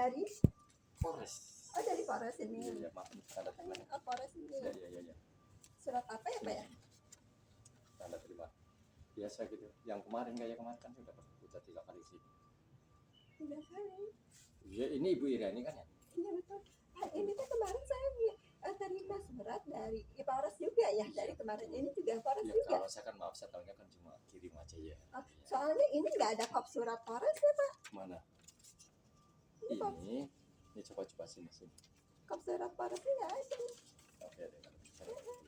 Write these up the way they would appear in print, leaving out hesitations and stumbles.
Dari Polres. Oh, dari Polres ini. Iya, maaf, tanda terima. Oh, Polres ini. Iya. Surat apa ya, Pak ya? Tanda terima. Biasa gitu. Yang kemarin kan sudah udah 3 kali sih. 3 kali. Iya, ini Ibu Iriani kan ya? Iya betul. Pak, ini tuh kemarin saya terima surat dari Polres juga ya. Dari kemarin ini juga Polres Ya, juga. kalau saya kan maaf, saya tahunya kan cuma kirim aja ya. Oh, soalnya ini nggak ada kop surat Polres ya, Pak. Mana? Ini Ini coba sini. kop surat Polresnya nggak ada. Oke deh,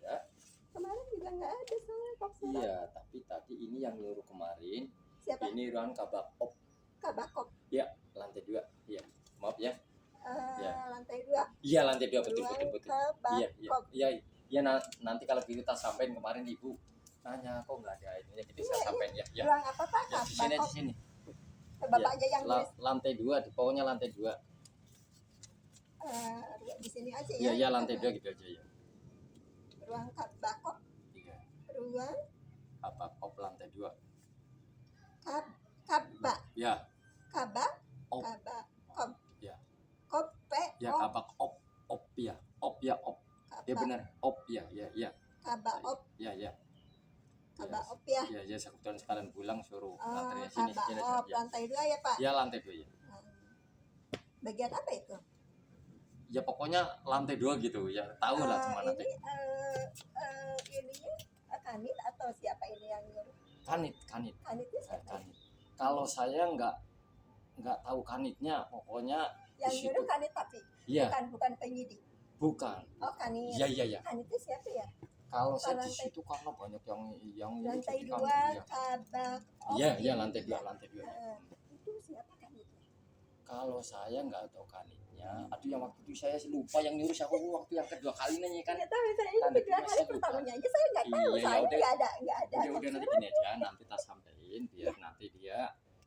ya. Kemarin juga nggak ada soalnya kop surat. Iya, tapi tadi ini yang nyuruh kemarin. Siapa? Ini ruang Kabakop. Kabakop. Ya, lantai 2. Iya. Maaf ya. Ya. Lantai 2. Iya, lantai 2 betul. Kabakop. Iya, nanti kalau kita sampein kemarin Ibu nanya kok nggak ada ininya, jadi saya sampein ya. Ruang apa, Pak? Ya, di sini. Bapak aja yang tulis. Lantai 2, pokoknya lantai 2. Di sini aja ya. Iya, lantai 2 gitu aja ya. Ruang Kabakop. Iya. Ruang Kabakop lantai 2. Kabak. Ya. Kabak. Op. Kabakop. Ya. Kope. Ya, Kabakop. Op ya. Ya benar. Op ya. Kabakop. Ya. Kabakop ya. Ya, saya kebetulan sekalian pulang suruh antarnya sini. Kabakop lantai 2 ya, Pak. Ya, lantai 2 ya. Bagian apa itu? Ya pokoknya lantai 2 gitu ya, tahu lah cuma nanti. Ininya Kanit atau siapa ini yang nyuruh? Kanit. Kanitnya siapa? Kanit. Kalau saya nggak tahu kanitnya, pokoknya Yang di situ. nyuruh Kanit tapi Iya. bukan penyidik. Bukan. Oh, Kanit. Iya. Kanitnya siapa ya? Kalau saya di situ karena banyak yang lantai 2 Kabak. Iya, lantai 2. Itu siapa Kanitnya? Kalau saya nggak tahu kanitnya. Aduh, yang waktu itu saya lupa yang nyuruh siapa waktu yang kedua kali nanya kan. Nggak tahu, saya ini kedua kali pertamanya aja saya nggak tahu. Iya, Soalnya nggak ada. Udah nanti gini aja, nanti kita sampein biar nanti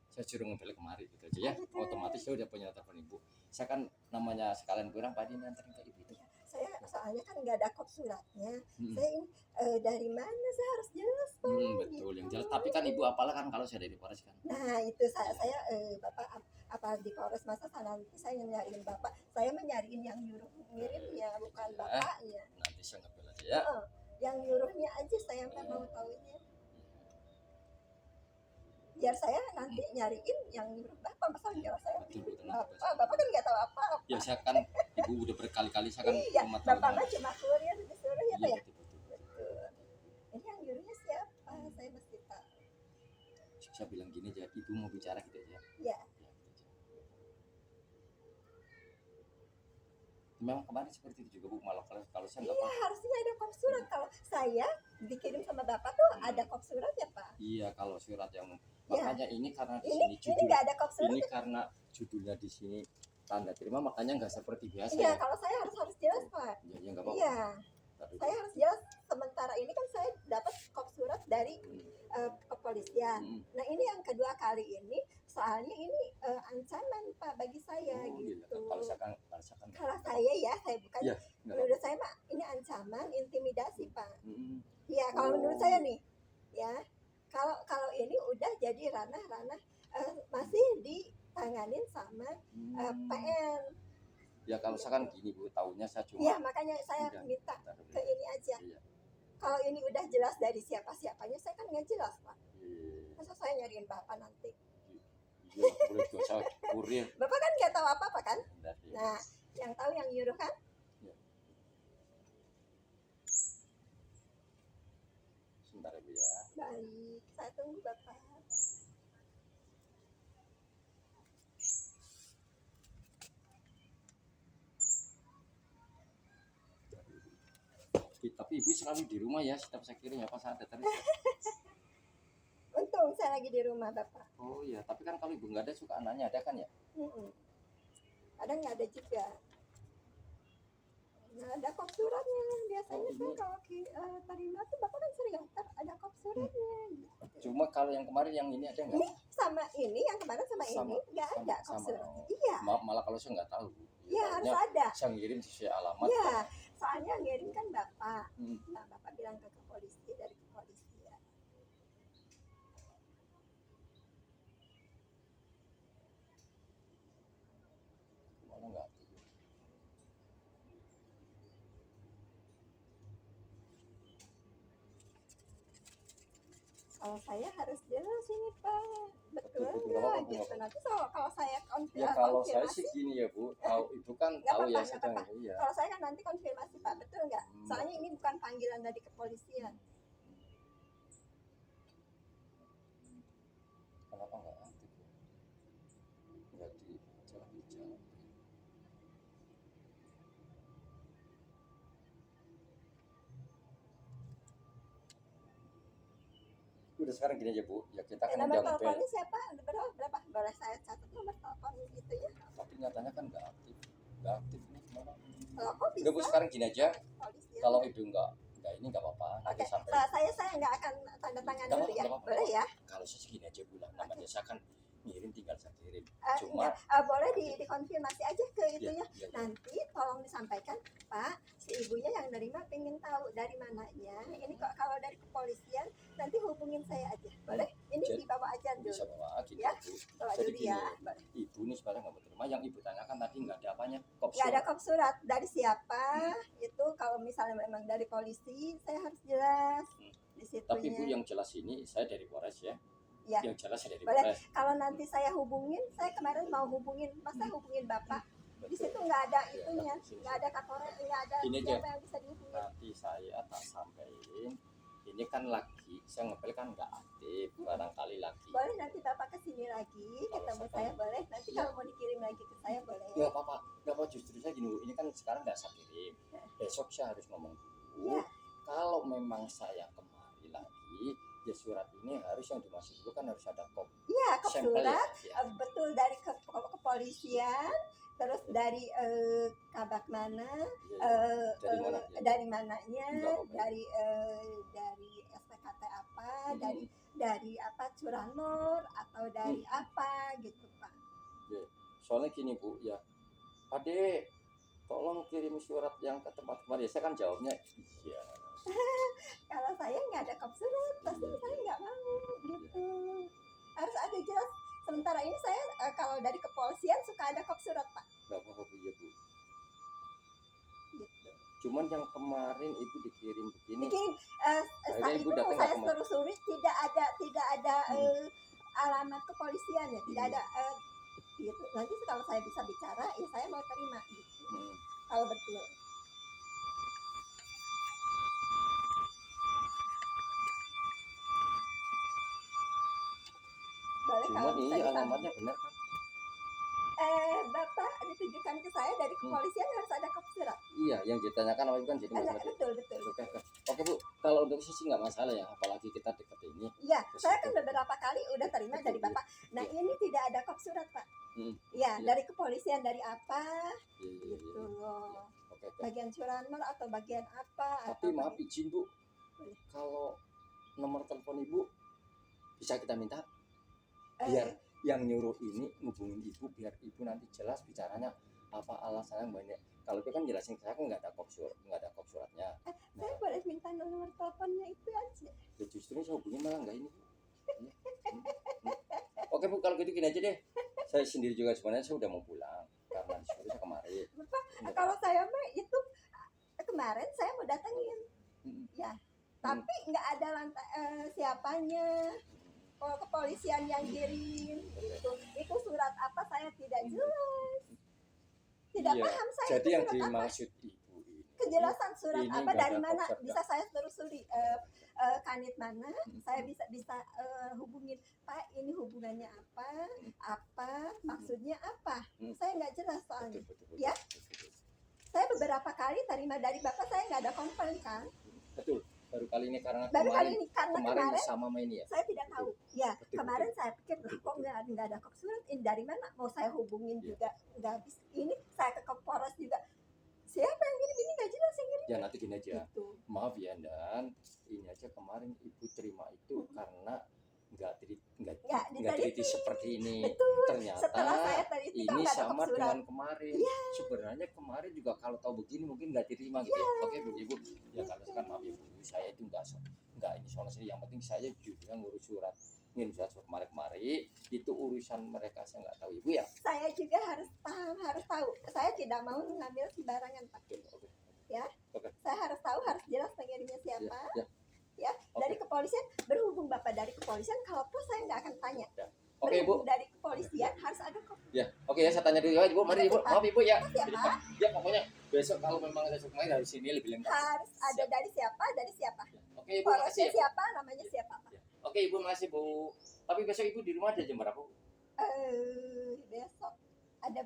saya suruh ngepel kemari gitu aja ya. Otomatis saya udah punya telepon Ibu. Saya kan namanya sekalian kurang Pak ini anterin ke Ibu itu. Saya soalnya kan nggak ada kop suratnya. Saya ini dari mana saya harus jelas, Pak. Betul, yang jelas. Tapi kan Ibu apalah kan kalau saya dari Polres kan. Nah itu saya Bapak apa di Polres masa nanti saya nyariin Bapak. Saya menyariin yang nyuruh ngirimnya bukan Bapaknya. Nanti saya ngepel aja ya. Yang nyuruhnya aja saya mau tahunya. Biar saya nanti nyariin yang nyuruh Bapak, masa nyuruh saya Bapak kan nggak tahu apa. Ya saya kan Ibu udah berkali-kali saya kan cuma tahu. Bapak kan cuma kurir disuruh ya Pak ya. Betul. Ini yang nyuruhnya siapa? Saya mesti tahu. Saya bilang gini aja, Ibu mau bicara gitu aja. Iya. Memang kemarin seperti itu juga Bu, malah kalau saya nggak Iya, harusnya ada kop surat. Kalau saya dikirim sama Bapak tuh ada kop surat ya Pak. Iya, kalau surat yang makanya ini karena di sini judul. Ini nggak ada kop surat. Ini karena judulnya di sini tanda terima, makanya nggak seperti biasa. Iya, kalau saya harus jelas Pak. Ya nggak apa-apa. Iya. Saya harus jelas. Sementara ini kan saya dapat kop surat dari kepolisian. Nah ini yang kedua kali ini, soalnya ini ancaman Pak bagi saya gitu. Kalau saya ya, saya bukan. Ya, menurut saya Pak, ini ancaman, intimidasi Pak. Iya, kalau menurut saya nih, ya. Kalau ini udah jadi ranah masih ditanganin sama PN. Ya kalau saya kan gini Bu, tahunya saya cuma. Iya, makanya saya minta ke ini aja. Iya. Kalau ini udah jelas dari siapa-siapanya, saya kan nggak jelas Pak. Masa saya nyariin Bapak nanti? Iya, boleh dosa kurir. Bapak kan nggak tahu apa-apa kan? Nah, yang tahu yang nyuruh kan? Sebentar ya Bu ya. Baik, saya tunggu Bapak. Tapi Ibu selalu di rumah ya, setiap saya kirim ya pas ada terus. Untung saya lagi di rumah Bapak. Oh iya, tapi kan kalau Ibu nggak ada suka anaknya ada kan ya? Kadang nggak ada juga. Nah, ada kop suratnya. Biasanya kan kalau terima tuh Bapak kan sering ada kop suratnya. Gitu. Cuma kalau yang kemarin yang ini ada nggak? Ini sama ini yang kemarin sama ini nggak ada kop suratnya. Iya. Malah kalau saya nggak tahu. Iya harus ada. Saya ngirim sesuai alamat. Iya. Soalnya ngirim kan Bapak. Nah Bapak bilang ke kepolisian dari kepolisian. Kalau saya harus jelas ini Pak, betul Betul, enggak apa-apa, gitu. apa-apa. Nanti kalau saya Ya kalau saya konfirmasi, sih gini ya Bu, tahu ibu kan nggak tahu apa-apa, ya nggak sedang apa-apa. iya. Kalau saya kan nanti konfirmasi Pak, betul nggak? Soalnya Betul. ini bukan panggilan dari kepolisian. Kenapa nggak aktif ya? Nggak dijawab. Udah sekarang gini aja Bu, ya kita kan Nomor udah teleponnya siapa? Berapa? Boleh saya catat nomor telepon gitu ya? tapi nyatanya kan nggak aktif nih gimana? Kalau kok Udah Bu, bisa? sekarang gini aja, Polisi. kalau ibu nggak ini nggak apa-apa, nanti Oke, sampai saya nggak akan tanda tangan Nggak dulu ya, apa-apa, boleh ya? kalau saya segini aja Bu lah, namanya saya kan ngirim tinggal saya kirim. Enggak, Cuma boleh dikonfirmasi aja ke itunya. ya. Nanti tolong disampaikan, Pak, si ibunya yang nerima pengen tahu dari mananya. Ini kok kalau dari kepolisian, nanti hubungin saya aja, boleh? Ini Jadi, dibawa aja bisa dulu, bawa gini Ya, Bu. bawa Jadi dulu ya. gini, ibu nih sebenarnya nggak mau terima. Yang ibu tanyakan tadi nggak ada apanya, Nggak ada kop surat dari siapa? Itu kalau misalnya memang dari polisi, saya harus jelas di situnya. Tapi Bu, yang jelas ini saya dari Polres ya. Ya. Yang jelas saya dari Boleh. Polres. Kalau nanti saya hubungin, saya kemarin mau hubungin, masa hubungin Bapak? Di situ nggak ada itunya, nggak ada kapolres, nggak ada Ini siapa yang bisa dihubungin. Nanti saya tak sampaikan. Ini kan lagi saya ngepel kan nggak aktif, barangkali lagi. Boleh nanti Bapak kesini lagi, ketemu saya boleh. Nanti Ya. kalau mau dikirim lagi ke saya boleh. Nggak apa-apa, nggak apa, justru saya gini Bu, ini kan sekarang nggak saya kirim. Besok saya harus ngomong dulu. Ya. Kalau memang saya kemari lagi, ya surat ini harus yang dimaksud dulu kan harus ada Iya, kop sampel surat, ya. betul dari kepolisian, terus dari kabak mana, Dari mana? Ya. dari mananya, Nggak apa-apa. dari SPKT apa, dari apa curanmor atau dari apa gitu Pak. Soalnya gini Bu, ya Ade tolong kirim surat yang ke tempat kemarin. Saya kan jawabnya iya. Kalau saya nggak ada kop surat, pasti saya nggak mau gitu. Harus ada jelas. Sementara ini saya kalau dari kepolisian suka ada kop surat Pak. Nggak apa-apa Bu, ya Bu. Gitu. Cuman yang kemarin itu dikirim begini. Dikirim Akhirnya saat ibu itu datang saya nggak kemari? telusuri tidak ada alamat kepolisian ya, tidak ada gitu. Nanti kalau saya bisa bicara, ya saya mau terima gitu. Kalau betul. Boleh kalau Cuman bisa ini disambung. alamatnya benar kan? Bapak ditujukan ke saya dari kepolisian harus ada kop surat. Iya, yang ditanyakan apa itu kan jadi masalah. Betul. Oke Bu, kalau untuk sisi nggak masalah ya, apalagi kita dekat ini. Iya, saya kan beberapa kali udah terima dari Bapak. Nah ini tidak ada kop surat Pak. Iya, dari kepolisian dari apa? Gitu loh. Oke. Bagian curanmor atau bagian apa? Tapi maaf izin Bu, kalau nomor telepon Ibu bisa kita minta biar yang nyuruh ini ngubungin Ibu, biar Ibu nanti jelas bicaranya apa alasannya banyak. Kalau itu kan jelasin ke saya kan nggak ada kop suratnya. Saya boleh minta nomor teleponnya itu aja. Ya justru saya hubungin malah nggak ini Bu. Oke Bu, kalau gitu gini aja deh. Saya sendiri juga sebenarnya saya udah mau pulang karena disuruh saya kemarin. Bapak, kalau saya mah itu kemarin saya mau datengin, ya, tapi nggak ada siapanya. Kalau kepolisian yang kirim itu surat apa saya tidak jelas, tidak paham saya. Jadi yang surat dimaksud apa? Ibu ini Kejelasan surat ini apa nggak dari ada mana kop surat. bisa saya telusuri kanit mana saya bisa hubungin Pak, ini hubungannya apa maksudnya apa, saya nggak jelas soalnya. Betul. Ya. Saya beberapa kali terima dari Bapak, saya nggak ada komplain kan. Betul. Baru kali ini karena kemarin sama main ya. Saya tidak tahu. Ya, Betul. kemarin saya pikir kok nggak ada kop surat. Ini dari mana? Mau saya hubungin juga nggak bisa. Ini saya ke Polres juga. Siapa yang ini nggak jelas yang ini. Ya nanti gini aja. Gitu. Maaf ya, dan ini aja kemarin Ibu terima itu karena nggak teliti seperti ini. Betul. Ternyata Setelah saya teliti ini nggak ada sama kop surat. dengan kemarin. Sebenarnya kemarin juga kalau tahu begini mungkin nggak diterima gitu. Oke Bu, Ibu. Ya kalau sekarang maaf ya Bu, saya itu nggak ini soal sih. Yang penting saya juga ngurus surat kemarin itu urusan mereka, saya nggak tahu Ibu ya. Saya juga harus paham, harus tahu. Saya tidak mau mengambil sembarangan Pak. Oke. Ya. Oke. Saya harus tahu, harus jelas pengirimnya siapa. Ya. ya. Dari kepolisian, berhubung Bapak dari kepolisian, kalau pun saya nggak akan tanya. Oke Ibu. Berhubung dari kepolisian harus ada kopi. Ya, oke ya, saya tanya dulu ya Ibu. Mari Ibu, maaf Ibu ya. Ya, Pak. Ya pokoknya besok kalau memang ada main dari sini lebih lengkap. Harus ada dari siapa, dari siapa. Oke Ibu, Polosnya makasih ya. siapa, namanya siapa, Pak. Oke Ibu, makasih Bu. Tapi besok Ibu di rumah ada jam berapa Bu? Besok ada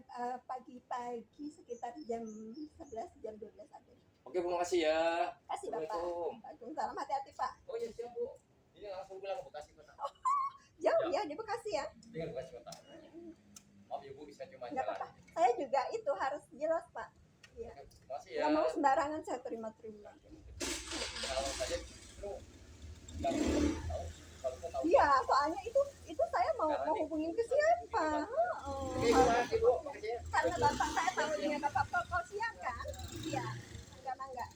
pagi-pagi sekitar jam 11, jam 12 ada. Oke Bu, makasih ya. Kasih Bapak. Assalamualaikum. Waalaikumsalam, hati-hati Pak. Oh iya siap Bu. Ini langsung bilang ke Bekasi Kota. Jauh ya di Bekasi ya. Dengan Bekasi Kota. Maaf ya Bu, bisa cuma Nggak jalan. apa-apa. Saya juga itu harus jelas Pak. Iya. Makasih ya. Nggak mau sembarangan saya terima-terima. Kalau saya justru nggak tahu. Kalau saya tahu. Iya, soalnya itu saya mau hubungin ke siapa? Oke Ibu, makasih Bu. Makasih ya. Karena bapak saya tahu dengan bapak polisian kan? Iya, enggak.